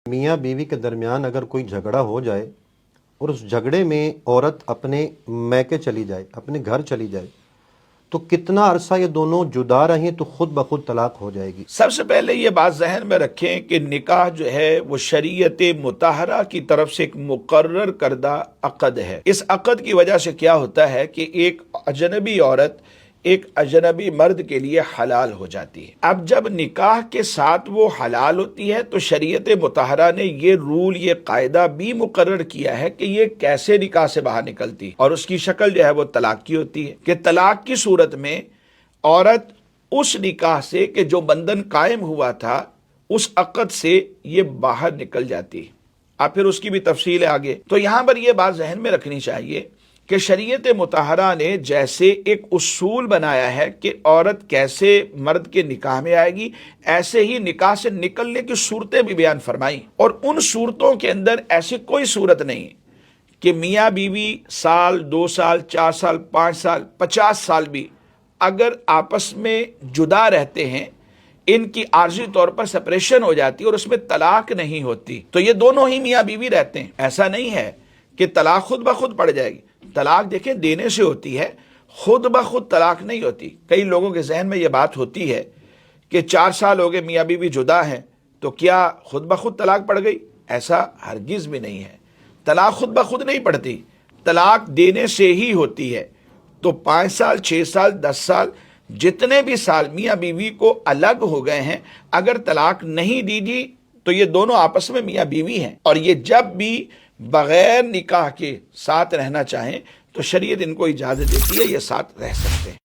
میاں بیوی کے درمیان اگر کوئی جھگڑا ہو جائے اور اس جھگڑے میں عورت اپنے میکے چلی جائے، اپنے گھر چلی جائے، تو کتنا عرصہ یہ دونوں جدا رہیں تو خود بخود طلاق ہو جائے گی؟ سب سے پہلے یہ بات ذہن میں رکھیں کہ نکاح جو ہے وہ شریعت مطہرہ کی طرف سے ایک مقرر کردہ عقد ہے۔ اس عقد کی وجہ سے کیا ہوتا ہے کہ ایک اجنبی عورت ایک اجنبی مرد کے لیے حلال ہو جاتی ہے۔ اب جب نکاح کے ساتھ وہ حلال ہوتی ہے تو شریعت مطہرہ نے یہ رول، یہ قاعدہ بھی مقرر کیا ہے کہ یہ کیسے نکاح سے باہر نکلتی، اور اس کی شکل جو ہے وہ طلاق کی ہوتی ہے کہ طلاق کی صورت میں عورت اس نکاح سے کہ جو بندھن قائم ہوا تھا، اس عقد سے یہ باہر نکل جاتی ہے۔ اب پھر اس کی بھی تفصیل ہے آگے۔ تو یہاں پر یہ بات ذہن میں رکھنی چاہیے کہ شریعت مطہرہ نے جیسے ایک اصول بنایا ہے کہ عورت کیسے مرد کے نکاح میں آئے گی، ایسے ہی نکاح سے نکلنے کی صورتیں بھی بیان فرمائیں، اور ان صورتوں کے اندر ایسی کوئی صورت نہیں کہ میاں بیوی سال، 2 سال، 4 سال، 5 سال، 50 سال بھی اگر آپس میں جدا رہتے ہیں، ان کی عارضی طور پر سپریشن ہو جاتی ہے اور اس میں طلاق نہیں ہوتی، تو یہ دونوں ہی میاں بیوی رہتے ہیں۔ ایسا نہیں ہے کہ طلاق خود بخود پڑ جائے گی۔ طلاق دیکھیں دینے سے ہوتی ہے، خود بخود طلاق نہیں ہوتی۔ کئی لوگوں کے ذہن میں یہ بات ہوتی ہے کہ 4 سال ہو گئے میاں بیوی جدا ہیں تو کیا خود بخود طلاق پڑ گئی؟ ایسا ہرگز بھی نہیں ہے۔ طلاق خود بخود نہیں پڑتی، طلاق دینے سے ہی ہوتی ہے۔ تو 5 سال، 6 سال، 10 سال، جتنے بھی سال میاں بیوی کو الگ ہو گئے ہیں، اگر طلاق نہیں دی گی تو یہ دونوں آپس میں میاں بیوی ہیں، اور یہ جب بھی بغیر نکاح کے ساتھ رہنا چاہیں تو شریعت ان کو اجازت دیتی ہے، یہ ساتھ رہ سکتے ہیں۔